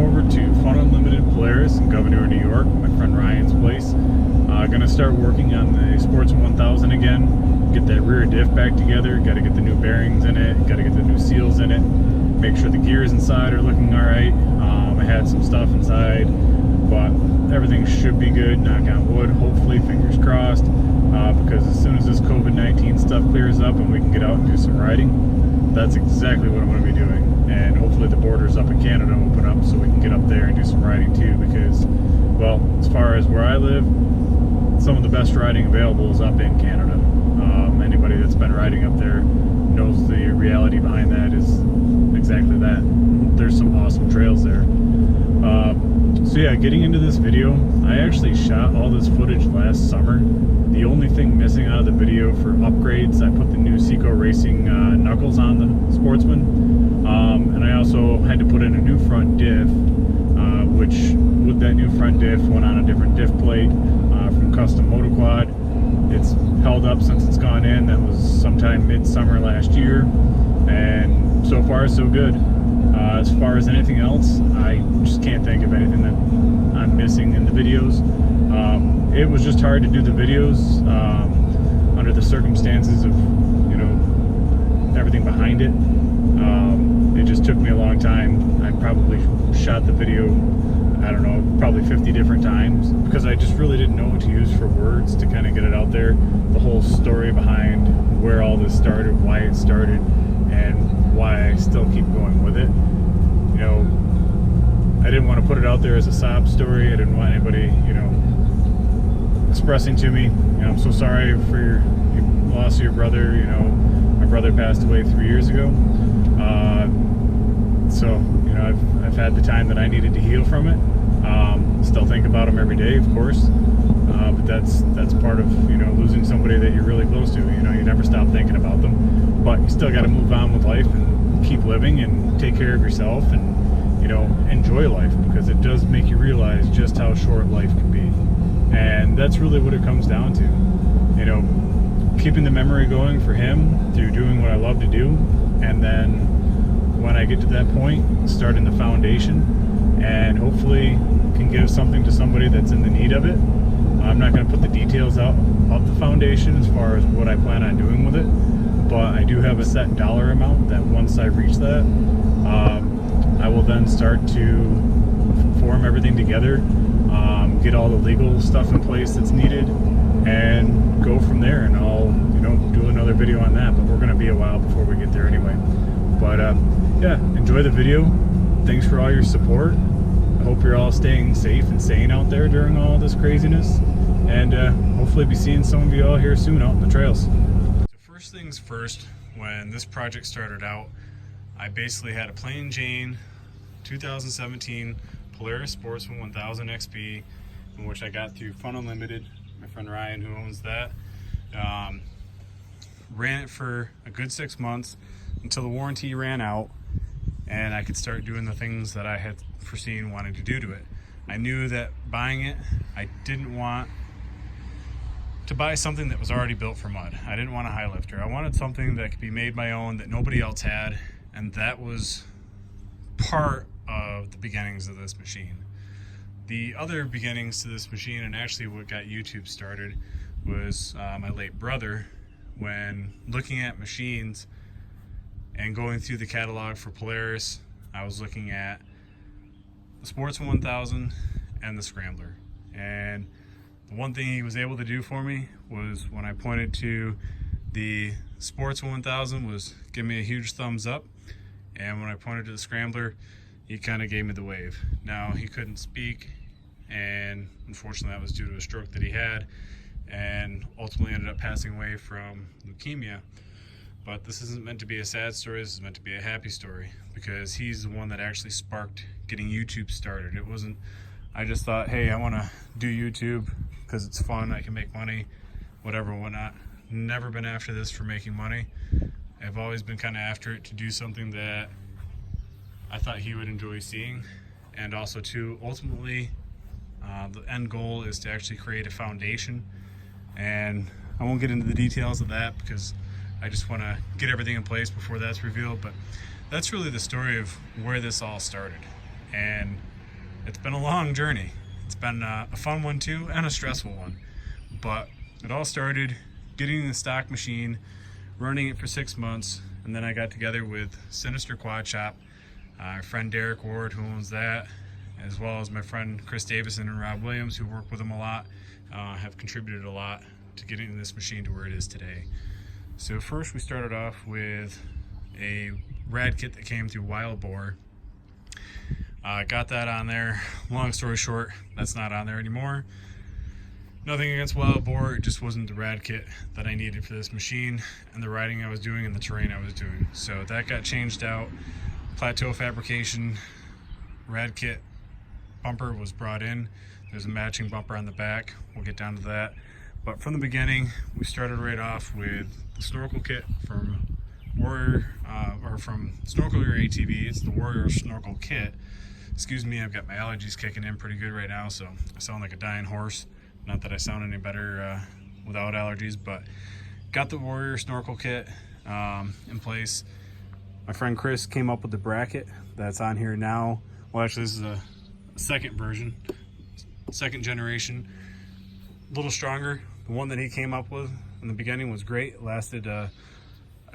over to Fun Unlimited Polaris in Gouverneur, New York, my friend Ryan's place. Gonna start working on the Sportsman 1000 again, get that rear diff back together, gotta get the new bearings in it, gotta get the new seals in it, make sure the gears inside are looking alright. I had some stuff inside, but everything should be good, knock on wood, hopefully, fingers crossed, because as soon as this COVID-19 stuff clears up and we can get out and do some riding, that's exactly what I'm going to be doing. And hopefully the borders up in Canada open up so we can get up there and do some riding too, because, well, as far as where I live, some of the best riding available is up in Canada. Anybody that's been riding up there knows the reality behind that is exactly that. There's some awesome trails there. So yeah, getting into this video, I actually shot all this footage last summer. The only thing missing out of the video for upgrades, I put the new Seco Racing knuckles on the Sportsman, and I also had to put in a new front diff, which with that new front diff went on a different diff plate from Custom Motoquad. It's held up since it's gone in. That was sometime mid-summer last year, and so far so good. As far as anything else, I just can't think of anything that I'm missing in the videos. It was just hard to do the videos under the circumstances of, you know, everything behind it. It just took me a long time. I probably shot the video, I don't know, probably 50 different times, because I just really didn't know what to use for words to kind of get it out there. The whole story behind where all this started, why it started, and why I still keep going with it. You know, I didn't want to put it out there as a sob story. I didn't want anybody, you know, expressing to me, you know, I'm so sorry for your loss of your brother. You know, my brother passed away 3 years ago. So, you know, I've had the time that I needed to heal from it. Still think about him every day, of course. But that's part of, you know, losing somebody that you're really close to. You know, you never stop thinking about them, but you still got to move on with life and keep living and take care of yourself and, you know, enjoy life, because it does make you realize just how short life can be. And that's really what it comes down to. You know, keeping the memory going for him through doing what I love to do, and then when I get to that point, starting the foundation, and hopefully can give something to somebody that's in the need of it. I'm not going to put the details out of the foundation as far as what I plan on doing with it, but I do have a set dollar amount that once I reach that, I will then start to form everything together, get all the legal stuff in place that's needed, and go from there. And I'll, you know, do another video on that, but we're going to be a while before we get there anyway. But yeah, enjoy the video. Thanks for all your support. I hope you're all staying safe and sane out there during all this craziness, and hopefully be seeing some of you all here soon out in the trails. So first things first, when this project started out, I basically had a plain Jane 2017 Polaris Sportsman 1000 XP, in which I got through Fun Unlimited, my friend Ryan who owns that. Ran it for a good 6 months until the warranty ran out and I could start doing the things that I had foreseen wanting to do to it. I knew that buying it, I didn't want to buy something that was already built for mud. I didn't want a high lifter. I wanted something that could be made my own, that nobody else had, and that was part of the beginnings of this machine. The other beginnings to this machine, and actually what got YouTube started, was my late brother. When looking at machines and going through the catalog for Polaris, I was looking at the Sportsman 1000 and the Scrambler. And the one thing he was able to do for me was, when I pointed to the Sportsman 1000, was give me a huge thumbs up. And when I pointed to the Scrambler, he kind of gave me the wave. Now, he couldn't speak, and unfortunately that was due to a stroke that he had, and ultimately ended up passing away from leukemia. But this isn't meant to be a sad story, this is meant to be a happy story, because he's the one that actually sparked getting YouTube started. It wasn't, I just thought, hey, I want to do YouTube because it's fun, I can make money, whatever, whatnot. Never been after this for making money. I've always been kind of after it to do something that I thought he would enjoy seeing, and also to ultimately the end goal is to actually create a foundation. And I won't get into the details of that because I just want to get everything in place before that's revealed, but that's really the story of where this all started. And it's been a long journey. It's been a fun one too, and a stressful one. But it all started getting the stock machine, running it for 6 months, and then I got together with Sinister Quad Shop, our friend Derek Ward, who owns that, as well as my friend Chris Davison and Rob Williams, who work with him a lot, have contributed a lot to getting this machine to where it is today. So first we started off with a rad kit that came through Wild Boar. Got that on there. Long story short, that's not on there anymore. Nothing against Wild Boar, it just wasn't the rad kit that I needed for this machine and the riding I was doing and the terrain I was doing. So that got changed out. Plateau fabrication, rad kit bumper was brought in. There's a matching bumper on the back. We'll get down to that. But from the beginning, we started right off with the snorkel kit from Warrior, or from Snorkeler ATV. It's the Warrior Snorkel Kit. Excuse me, I've got my allergies kicking in pretty good right now, so I sound like a dying horse. Not that I sound any better without allergies, but got the Warrior Snorkel Kit in place. My friend Chris came up with the bracket that's on here now. Well, actually, this is a second version, second generation, a little stronger. The one that he came up with in the beginning was great. It lasted a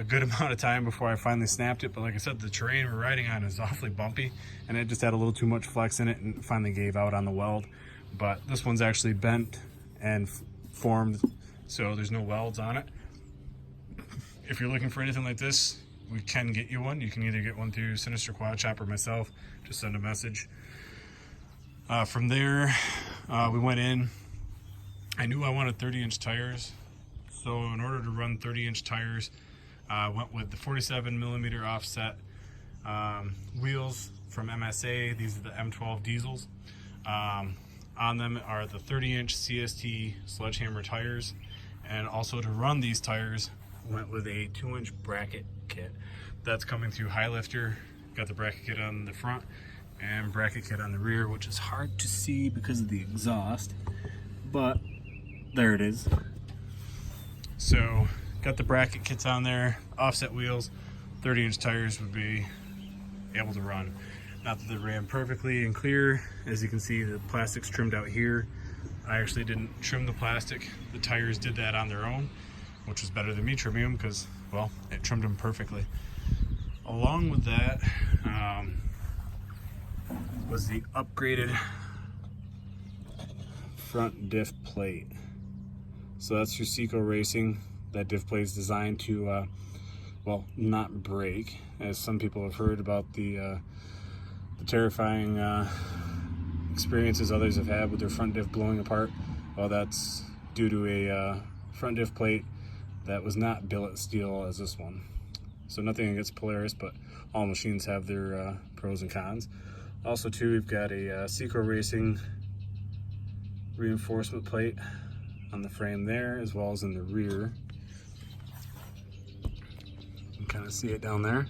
good amount of time before I finally snapped it, but like I said, the terrain we're riding on is awfully bumpy, and it just had a little too much flex in it and finally gave out on the weld. But this one's actually bent and formed, so there's no welds on it. If you're looking for anything like this, we can get you one. You can either get one through Sinister Quad Shop or myself. Just send a message. From there, we went in. I knew I wanted 30-inch tires, so in order to run 30-inch tires, I went with the 47mm offset wheels from MSA. These are the M12 diesels. On them are the 30-inch CST sledgehammer tires, and also to run these tires went with a 2-inch bracket kit. That's coming through Highlifter. Got the bracket kit on the front and bracket kit on the rear, which is hard to see because of the exhaust, but there it is. So got the bracket kits on there, offset wheels, 30-inch tires would be able to run. Not that they ran perfectly and clear. As you can see, the plastic's trimmed out here. I actually didn't trim the plastic. The tires did that on their own, which was better than me trimming them because, well, it trimmed them perfectly. Along with that was the upgraded front diff plate. So that's your Seco Racing. That diff plate is designed to, well, not break, as some people have heard about the terrifying experiences others have had with their front diff blowing apart. Well, that's due to a front diff plate that was not billet steel as this one. So nothing against Polaris, but all machines have their pros and cons. Also too, we've got a Seco Racing reinforcement plate on the frame there, as well as in the rear. You can kind of see it down there.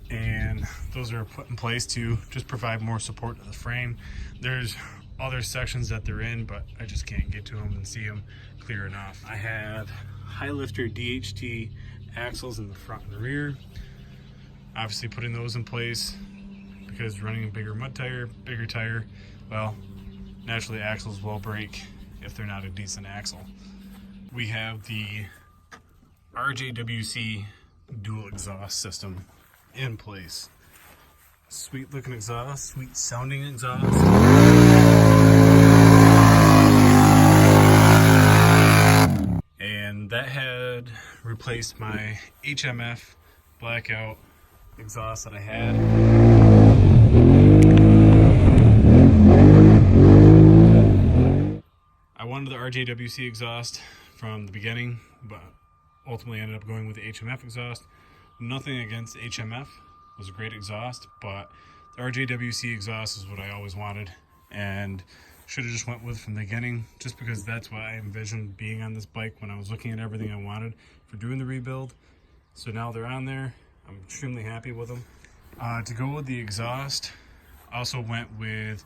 And those are put in place to just provide more support to the frame. There's other sections that they're in, but I just can't get to them and see them clear enough. I have Highlifter DHT axles in the front and the rear. Obviously putting those in place because running a bigger mud tire, bigger tire, well, naturally axles will break if they're not a decent axle. We have the RJWC dual exhaust system in place. Sweet looking exhaust, sweet sounding exhaust. And that had replaced my HMF blackout exhaust that I had. I wanted the RJWC exhaust from the beginning, but ultimately ended up going with the HMF exhaust. Nothing against HMF, it was a great exhaust, but the RJWC exhaust is what I always wanted and should have just went with from the beginning, just because that's what I envisioned being on this bike when I was looking at everything I wanted for doing the rebuild. So now they're on there. I'm extremely happy with them. To go with the exhaust, I also went with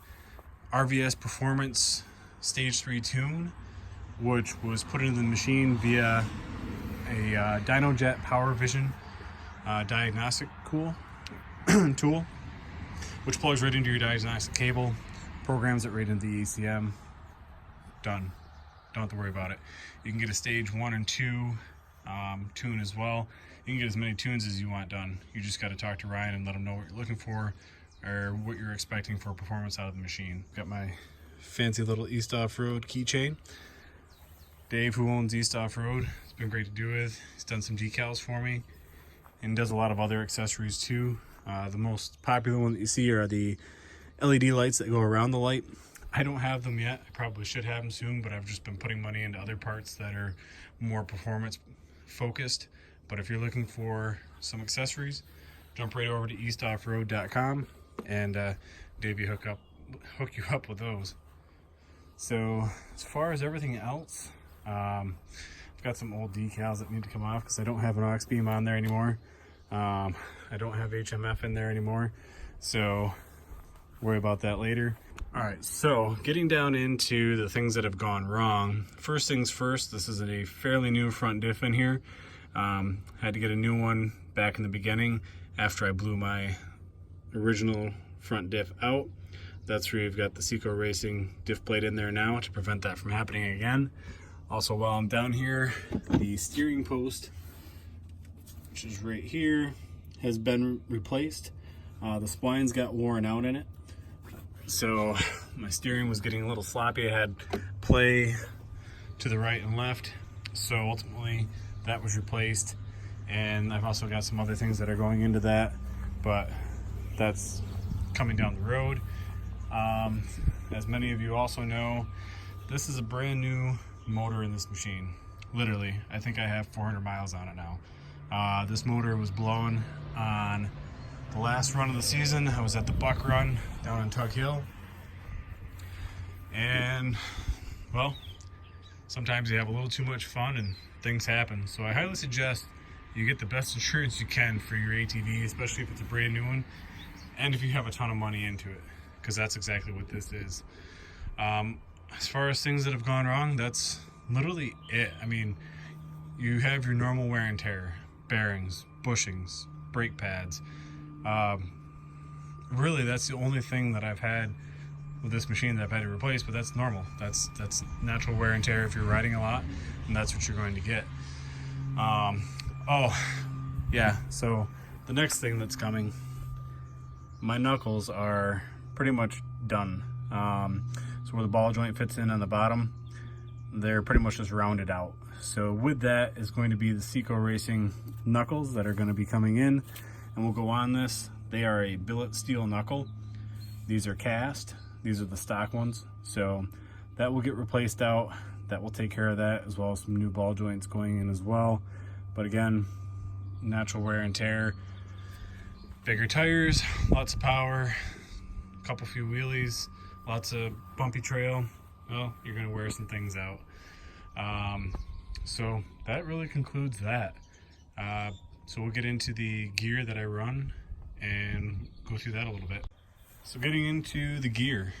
RVS Performance Stage 3 tune, which was put into the machine via a DynoJet Power Vision diagnostic tool. which plugs right into your diagnostic cable, programs it right into the ACM. Done. Don't have to worry about it. You can get a stage 1 and 2 tune as well. You can get as many tunes as you want done. You just got to talk to Ryan and let him know what you're looking for or what you're expecting for performance out of the machine. Got my fancy little East Off-Road keychain. Dave, who owns East Off-Road, it's been great to do with. He's done some decals for me and does a lot of other accessories too. The most popular one that you see are the LED lights that go around the light. I don't have them yet. I probably should have them soon, but I've just been putting money into other parts that are more performance focused. But if you're looking for some accessories, jump right over to eastoffroad.com and Dave will hook you up with those. So as far as everything else, I've got some old decals that need to come off because I don't have an aux beam on there anymore. I don't have HMF in there anymore, so worry about that later. All right, so getting down into the things that have gone wrong. First things first, this is a fairly new front diff in here. Had to get a new one back in the beginning after I blew my original front diff out. That's where you've got the Seco Racing diff plate in there now to prevent that from happening again. Also, while I'm down here, the steering post, which is right here, has been replaced. The splines got worn out in it, so my steering was getting a little sloppy. I had play to the right and left, so ultimately that was replaced. And I've also got some other things that are going into that, but that's coming down the road. As many of you also know, this is a brand new motor in this machine. Literally, I think I have 400 miles on it now. This motor was blown on the last run of the season. I was at the Buck Run down in Tug Hill, and well, sometimes you have a little too much fun and things happen. So I highly suggest you get the best insurance you can for your ATV, especially if it's a brand new one and if you have a ton of money into it, because that's exactly what this is. As far as things that have gone wrong, that's literally it. I mean, you have your normal wear and tear, bearings, bushings, brake pads. Really, that's the only thing that I've had with this machine that I've had to replace, but that's normal. That's natural wear and tear if you're riding a lot, and that's what you're going to get. Oh, yeah, so the next thing that's coming, my knuckles are pretty much done. So where the ball joint fits in on the bottom, they're pretty much just rounded out. So with that is going to be the Seco Racing knuckles that are going to be coming in, and we'll go on this. They are a billet steel knuckle. These are cast. These are the stock ones. So that will get replaced out. That will take care of that, as well as some new ball joints going in as well. But again, natural wear and tear, bigger tires, lots of power, a few wheelies, lots of bumpy trail. Well, you're gonna wear some things out. So that really concludes that. So we'll get into the gear that I run and go through that a little bit. So getting into the gear,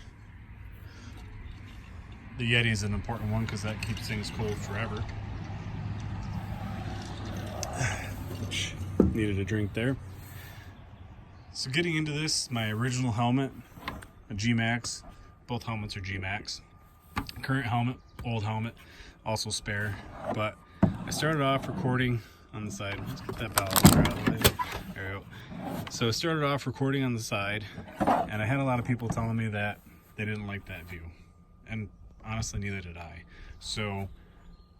the Yeti is an important one because that keeps things cold forever. Needed a drink there. So getting into this, my original helmet, a G-Max. Both helmets are G-Max. Current helmet, old helmet, also spare. But I started off recording on the side. Let's get that ballaster out of the way. There we go. So I started off recording on the side, and I had a lot of people telling me that they didn't like that view. And honestly, neither did I. So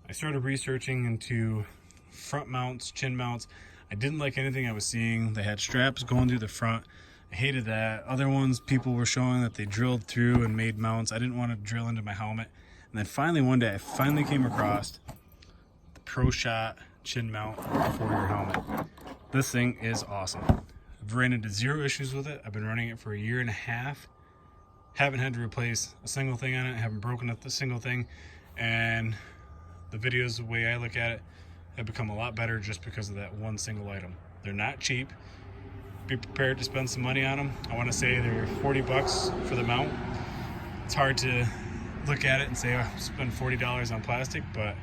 I started researching into front mounts, chin mounts. I didn't like anything I was seeing. They had straps going through the front. I hated that. Other ones, people were showing that they drilled through and made mounts. I didn't want to drill into my helmet. And then finally one day, I finally came across the Pro Shot chin mount for your helmet. This thing is awesome. I've ran into zero issues with it. I've been running it for 1.5 years. Haven't had to replace a single thing on it. Haven't broken up a single thing. And the videos, the way I look at it, have become a lot better just because of that one single item. They're not cheap. Be prepared to spend some money on them. I want to say they're 40 bucks for the mount. It's hard to look at it and say, oh, spend $40 on plastic, but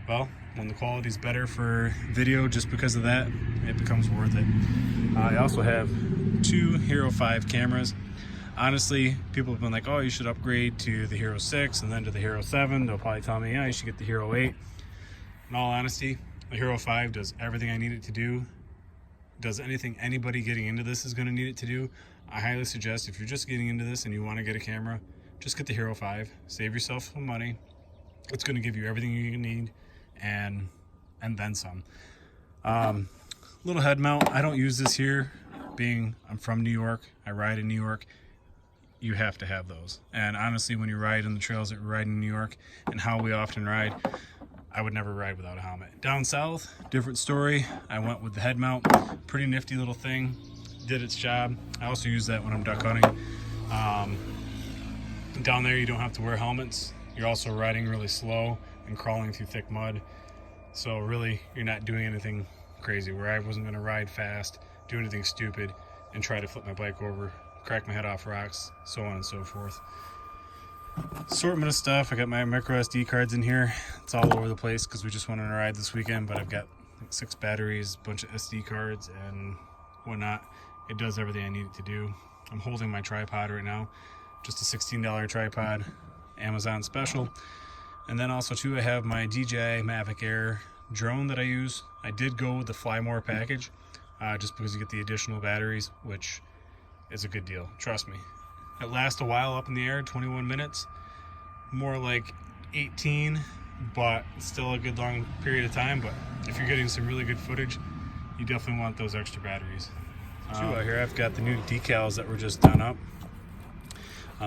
well, when the quality's better for video just because of that, it becomes worth it. I also have 2 Hero 5 cameras. Honestly, people have been like, oh, you should upgrade to the Hero 6 and then to the Hero 7. They'll probably tell me, yeah, you should get the Hero 8. In all honesty, the Hero 5 does everything I need it to do. Does anything anybody getting into this is going to need it to do. I highly suggest, if you're just getting into this and you want to get a camera, just get the Hero 5. Save yourself some money. It's going to give you everything you need and then some. Little head mount. I don't use this here, being I'm from New York. I ride in New York. You have to have those. And honestly, when you ride in the trails that we ride in New York and how we often ride, I would never ride without a helmet. Down south, different story. I went with the head mount. Pretty nifty little thing. Did its job. I also use that when I'm duck hunting. Down there, you don't have to wear helmets. You're also riding really slow and crawling through thick mud. So really, you're not doing anything crazy, where I wasn't going to ride fast, do anything stupid, and try to flip my bike over, crack my head off rocks, so on and so forth. Assortment of stuff. I got my micro SD cards in here. It's all over the place because we just went on a ride this weekend, but I've got like 6 batteries, a bunch of SD cards, and whatnot. It does everything I need it to do. I'm holding my tripod right now, just a $16 tripod, Amazon special. And then also too, I have my DJI Mavic Air drone that I use. I did go with the Fly More package, just because you get the additional batteries, which is a good deal, trust me. It lasts a while up in the air, 21 minutes, more like 18, but still a good long period of time. But if you're getting some really good footage, you definitely want those extra batteries. Out here I've got the new decals that were just done up.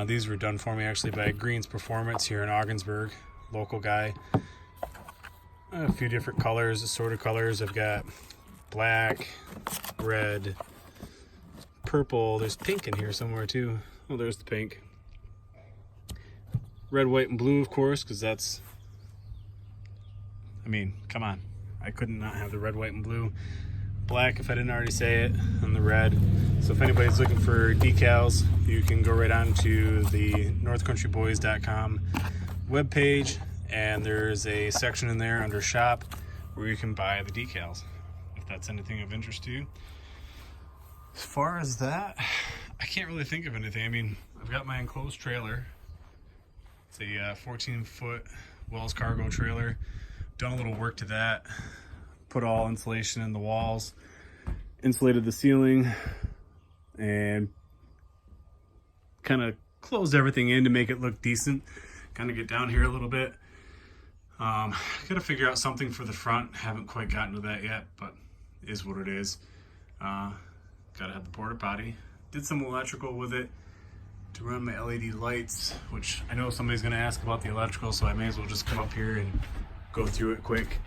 These were done for me actually by Green's Performance here in Ogdensburg, local guy. A few different colors, assorted colors. I've got black, red, purple. There's pink in here somewhere too. Oh, there's the pink. Red, white, and blue, of course, because that's, I mean, come on. I couldn't not have the red, white, and blue. Black, if I didn't already say it, and the red. So if anybody's looking for decals, you can go right on to the northcountryboys.com webpage, and there's a section in there under shop where you can buy the decals, if that's anything of interest to you. As far as that, I can't really think of anything. I mean, I've got my enclosed trailer. It's a 14-foot Wells cargo trailer. Done a little work to that. Put all insulation in the walls, insulated the ceiling, and kind of closed everything in to make it look decent. Kind of get down here a little bit. Gotta figure out something for the front. Haven't quite gotten to that yet, but it is what it is. Gotta have the porta potty. Did some electrical with it to run my LED lights, which I know somebody's gonna ask about the electrical, so I may as well just come up here and go through it quick.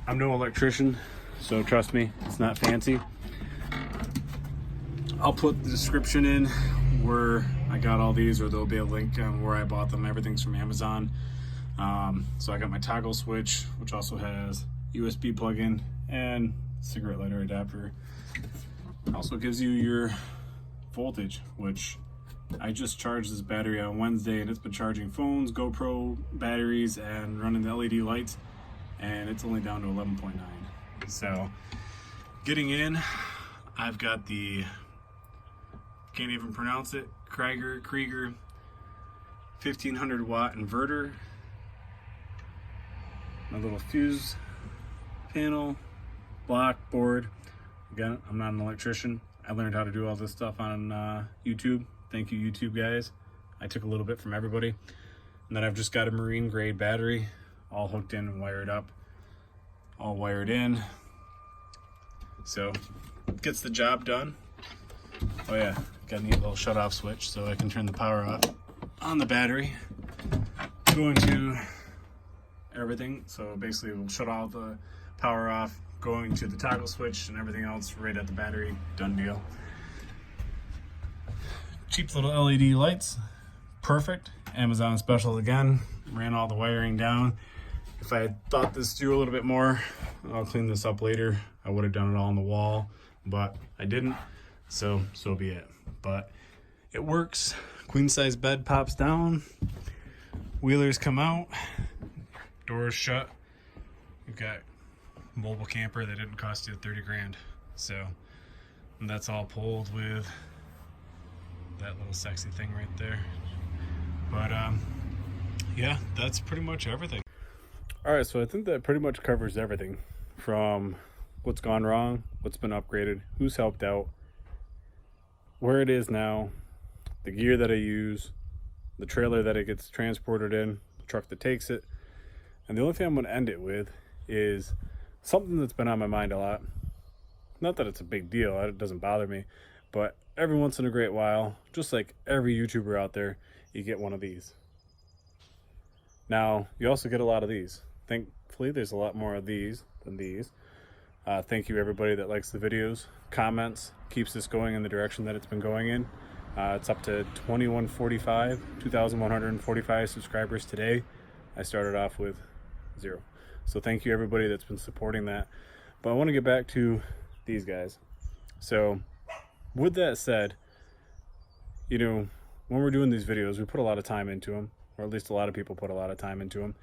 I'm no electrician, so trust me, it's not fancy. I'll put the description in where I got all these, or there'll be a link on where I bought them. Everything's from Amazon. So I got my toggle switch, which also has USB plug-in and cigarette lighter adapter. Also gives you your voltage, which I just charged this battery on Wednesday, and it's been charging phones, GoPro batteries, and running the LED lights, and it's only down to 11.9. So getting in, I've got the, can't even pronounce it, Krieger 1500 watt inverter, my little fuse panel, block, board. Again, I'm not an electrician. I learned how to do all this stuff on YouTube. Thank you, YouTube guys. I took a little bit from everybody. And then I've just got a marine grade battery, all hooked in and wired up, all wired in. So, gets the job done. Oh yeah, got a neat little shut off switch so I can turn the power off on the battery. Going to everything, so basically we'll shut all the power off, going to the toggle switch, and everything else right at the battery. Done deal. Cheap little LED lights, perfect. Amazon special again. Ran all the wiring down. If I had thought this through a little bit more, I'll clean this up later. I would have done it all on the wall, but I didn't, so be it. But it works. Queen size bed pops down, wheelers come out, doors shut. You've got mobile camper that didn't cost you 30 grand. So And that's all pulled with that little sexy thing right there. But yeah, that's pretty much everything. All right, so I think that pretty much covers everything from what's gone wrong, what's been upgraded, who's helped out, where it is now, the gear that I use, the trailer that it gets transported in, the truck that takes it. And the only thing I'm going to end it with is something that's been on my mind a lot. Not that it's a big deal, it doesn't bother me, but every once in a great while, just like every YouTuber out there, you get one of these. Now, you also get a lot of these. Thankfully, there's a lot more of these than these. Thank you everybody that likes the videos, comments, keeps this going in the direction that it's been going in. It's up to 2,145 subscribers today. I started off with 0. So thank you everybody that's been supporting that. But I want to get back to these guys. So with that said, you know, when we're doing these videos, we put a lot of time into them, or at least a lot of people put a lot of time into them.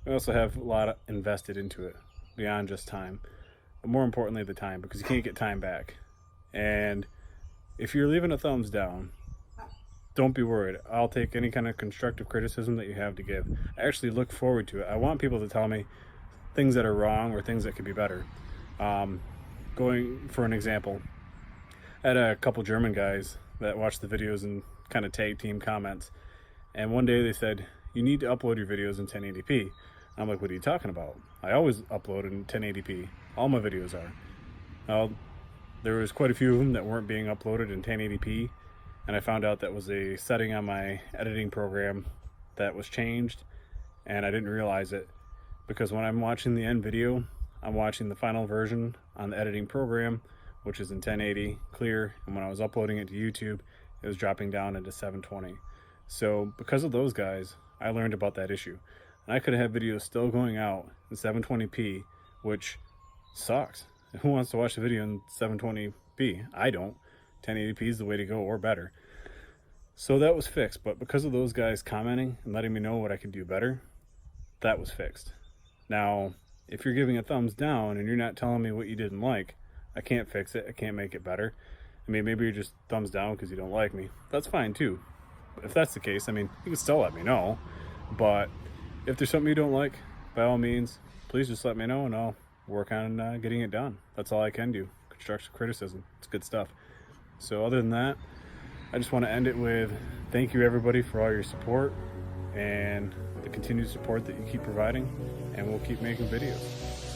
We also have a lot invested into it beyond just time, but more importantly the time, because you can't get time back. And if you're leaving a thumbs down, don't be worried. I'll take any kind of constructive criticism that you have to give. I actually look forward to it. I want people to tell me things that are wrong or things that could be better. Going for an example, I had a couple German guys that watched the videos and kind of tag team comments, and one day they said, you need to upload your videos in 1080p. I'm like, what are you talking about? I always upload in 1080p. All my videos are. Now, there was quite a few of them that weren't being uploaded in 1080p, and I found out that was a setting on my editing program that was changed, and I didn't realize it, because when I'm watching the end video, I'm watching the final version on the editing program, which is in 1080 clear, and when I was uploading it to YouTube, it was dropping down into 720. So because of those guys, I learned about that issue, and I could have videos still going out in 720p, which sucks. Who wants to watch the video in 720p? I don't. 1080p is the way to go, or better. So that was fixed, but because of those guys commenting and letting me know what I could do better, that was fixed. Now, if you're giving a thumbs down and you're not telling me what you didn't like, I can't fix it, I can't make it better. I mean, maybe you're just thumbs down because you don't like me. That's fine too. If that's the case, I mean, you can still let me know. But if there's something you don't like, by all means, please just let me know and I'll work on getting it done. That's all I can do. Constructive criticism. It's good stuff. So other than that, I just want to end it with thank you everybody for all your support and the continued support that you keep providing, and we'll keep making videos.